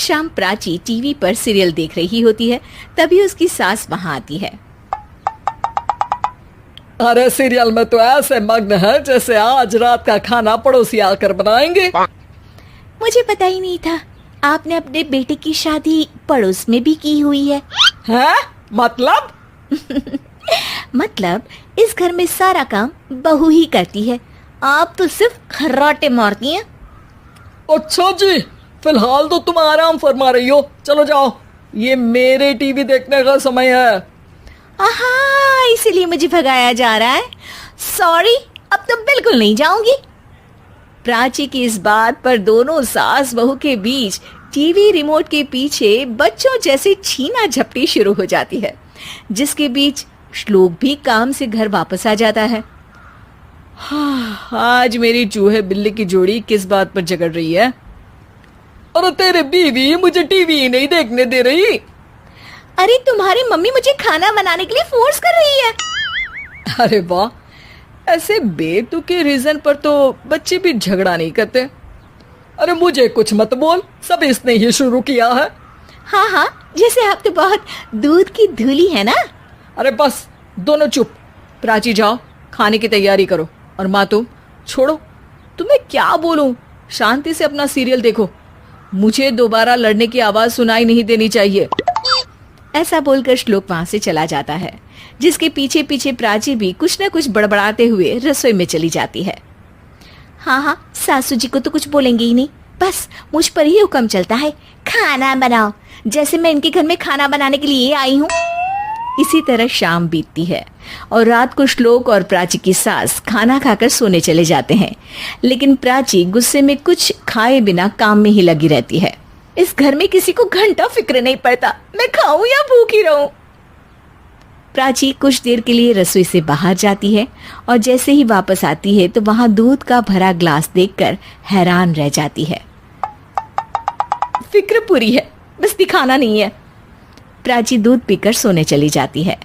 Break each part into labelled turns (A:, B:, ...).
A: एक शाम प्राची टीवी पर सीरियल देख रही होती है, तभी उसकी सास वहां आती है।
B: अरे सीरियल में तो ऐसे मग्न है जैसे आज रात का खाना पड़ोसी आकर बनाएंगे।
A: मुझे पता ही नहीं था आपने अपने बेटे की शादी पड़ोस में भी की हुई है।
B: हैं? मतलब?
A: मतलब इस घर में सारा काम बहू ही करती है, आप तो सिर्फ खर्राटे मारती हैं।
B: अच्छा जी, फिलहाल तो तुम आराम फरमा रही हो, चलो जाओ, ये मेरे टीवी देखने का समय है।
A: आहा, इसीलिए मुझे भगाया जा रहा है। सॉरी, अब तो बिल्कुल नहीं जाऊंगी। प्राची की इस बात पर दोनों सास बहू के बीच टीवी रिमोट के पीछे बच्चों जैसे छीना झपटी शुरू हो जाती है, जिसके बीच श्लोक भी काम से घर वापस आ जाता है।
B: आज मेरी चूहे बिल्ली की जोड़ी किस बात पर झगड़ रही है? अरे तेरे बीवी मुझे टीवी नहीं देखने दे रही।
A: अरे तुम्हारी मम्मी मुझे खाना बनाने के लिए फोर्स कर रही है।
B: अरे वाह, ऐसे बेतुके रीजन पर तो बच्चे भी झगड़ा नहीं करते। अरे मुझे कुछ मत बोल, सब इसने ही शुरू किया है।
A: हाँ हाँ, जैसे आप तो बहुत दूध की धूली है ना।
B: अरे बस, दोनों चुप। प्राची जाओ, खाने की तैयारी करो। और माँ तुम छोड़ो, तुम्हें क्या बोलूं, शांति से अपना सीरियल देखो, मुझे दोबारा लड़ने की आवाज सुनाई नहीं देनी चाहिए।
A: ऐसा बोलकर श्लोक वहां से चला जाता है, जिसके पीछे पीछे प्राची भी कुछ न कुछ बड़बड़ाते हुए रसोई में चली जाती है। हाँ हाँ, सासू जी को तो कुछ बोलेंगे ही नहीं, बस मुझ पर ही हुक्म चलता है, खाना बनाओ, जैसे मैं इनके घर में खाना बनाने के लिए आई हूँ। इसी तरह शाम बीतती है और रात को श्लोक और प्राची की सास खाना खाकर सोने चले जाते हैं, लेकिन प्राची गुस्से में कुछ खाए बिना काम में ही लगी रहती है। इस घर में किसी को घंटा फिक्र नहीं पड़ता, मैं खाऊं या भूखी रहूं। प्राची कुछ देर के लिए रसोई से बाहर जाती है और जैसे ही वापस आती है तो वहां दूध का भरा ग्लास देखकर हैरान रह जाती है। फिक्र पूरी है, बस दिखाना नहीं है। प्राची दूध पीकर सोने चली जाती है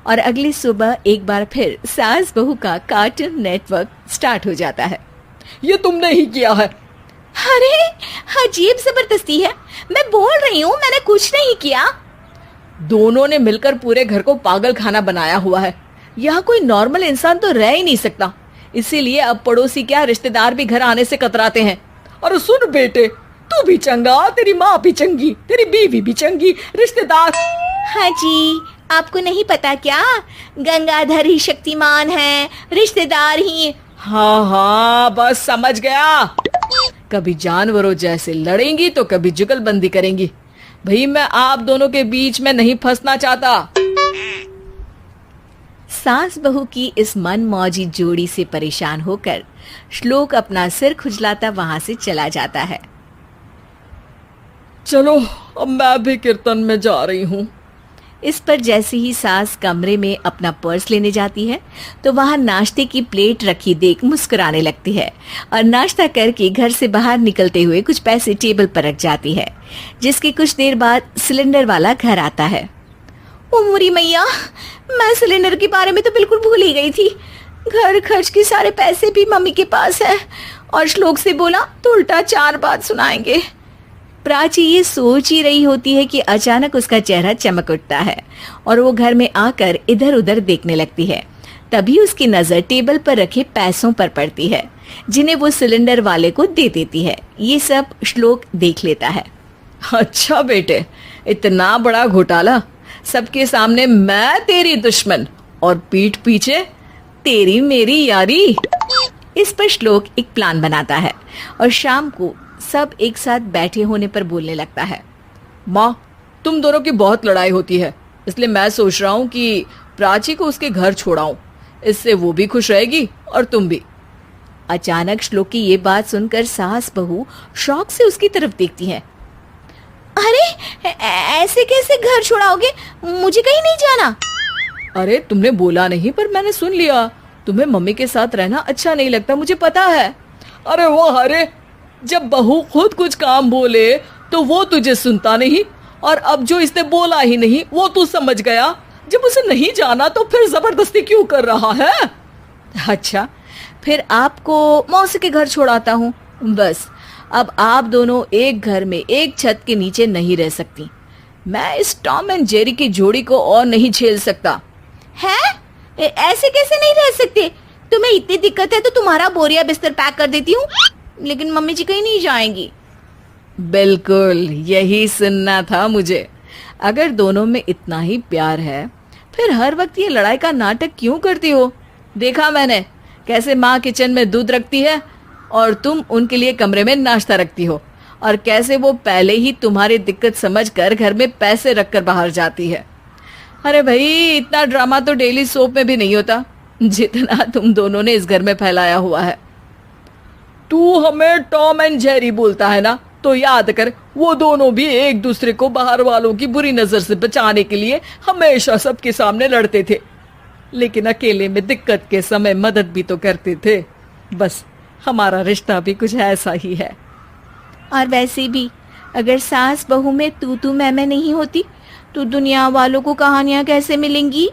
A: और अगली सुबह एक बार फिर सास बहू का कार्टून नेटवर्क स्टार्ट हो जाता है।
B: ये तुमने ही किया है।
A: अरे अजीब जबरदस्ती है, मैं बोल रही हूँ मैंने कुछ नहीं किया।
B: दोनों ने मिलकर पूरे घर को पागल खाना बनाया हुआ है। यहाँ कोई नॉर्मल इंसान तो रह ही नहीं सकता, इसीलिए अब पड़ोसी क्या रिश्तेदार भी घर आने से कतराते हैं। और सुन बेटे, तू भी चंगा, तेरी माँ भी चंगी, तेरी बीवी भी चंगी, रिश्तेदार।
A: हाँ जी, आपको नहीं पता क्या, गंगाधर ही शक्तिमान है, रिश्तेदार ही।
B: हाँ हाँ, बस समझ गया। कभी जानवरों जैसे लड़ेंगी तो कभी जुगलबंदी करेंगी। भाई मैं आप दोनों के बीच में नहीं फंसना चाहता।
A: सास बहू की इस मनमौजी जोड़ी से परेशान होकर श्लोक अपना सिर खुजलाता वहां से चला जाता है।
B: चलो अब मैं भी कीर्तन में जा रही हूँ।
A: इस पर जैसे ही सास कमरे में अपना पर्स लेने जाती है तो वहां नाश्ते की प्लेट रखी देख मुस्कुराने लगती है और नाश्ता करके घर से बाहर निकलते हुए कुछ पैसे टेबल पर रख जाती है, जिसके कुछ देर बाद सिलेंडर वाला घर आता है। ओ मुरी मैया, मैं सिलेंडर के बारे में तो बिल्कुल भूल ही गई थी। घर खर्च के सारे पैसे भी मम्मी के पास है और श्लोक से बोला तो उल्टा 4 बात सुनाएंगे। प्राची ये सोच ही रही होती है कि अचानक उसका चेहरा चमक उठता है और वो घर में आकर इधर उधर देखने लगती है। तभी उसकी नजर टेबल पर रखे पैसों पर पड़ती है, जिन्हें वो सिलेंडर वाले को दे देती है। ये सब श्लोक देख लेता है।
B: अच्छा बेटे, इतना बड़ा घोटाला, सबके सामने मैं तेरी दुश्मन और पीठ पीछे तेरी मेरी यारी। इस पर श्लोक एक प्लान बनाता है और शाम को सब एक साथ बैठे होने पर बोलने लगता है। माँ, तुम दोनों की बहुत लड़ाई होती है, इसलिए मैं सोच रहा हूँ कि प्राची को उसके घर छोड़ाऊं, इससे वो भी खुश रहेगी और तुम भी।
A: अचानक श्लोक की ये बात सुनकर सास बहू शौक से उसकी तरफ देखती हैं। अरे ऐसे कैसे घर छोड़ाओगे, मुझे कहीं नहीं जाना।
B: अरे तुमने बोला नहीं पर मैंने सुन लिया, तुम्हें मम्मी के साथ रहना अच्छा नहीं लगता, मुझे पता है। अरे वो अरे, जब बहू खुद कुछ काम बोले तो वो तुझे सुनता नहीं, और अब जो इसने बोला ही नहीं वो तू समझ गया। जब उसे नहीं जाना तो फिर जबरदस्ती क्यों कर रहा है?
A: अच्छा, फिर आपको मौसी के घर छोड़ाता हूँ, बस
B: अब आप दोनों एक घर में एक छत के नीचे नहीं रह सकती। मैं इस टॉम एंड जेरी की जोड़ी को और नहीं झेल सकता।
A: है? ऐसे कैसे नहीं रह सकते? तुम्हें इतनी दिक्कत है तो तुम्हारा बोरिया बिस्तर पैक कर देती हूँ, लेकिन मम्मी जी कहीं नहीं जाएंगी।
B: बिल्कुल यही सुनना था मुझे। अगर दोनों में इतना ही प्यार है फिर हर वक्त ये लड़ाई का नाटक क्यों करती हो? देखा मैंने कैसे माँ किचन में दूध रखती है और तुम उनके लिए कमरे में नाश्ता रखती हो, और कैसे वो पहले ही तुम्हारी दिक्कत समझकर घर में पैसे रखकर बाहर जाती है। अरे भाई, इतना ड्रामा तो डेली सोप में भी नहीं होता जितना तुम दोनों ने इस घर में फैलाया हुआ है। तू हमें टॉम एंड जेरी बोलता है ना, तो याद कर वो दोनों भी एक दूसरे को बाहर वालों की बुरी नजर से बचाने के लिए हमेशा सबके सामने लड़ते थे, लेकिन अकेले में दिक्कत के समय मदद भी तो करते थे। बस हमारा रिश्ता भी कुछ ऐसा ही है।
A: और वैसे भी अगर सास बहू में तू मैं नहीं होती तो दुनिया वालों को कहानियां कैसे मिलेंगी?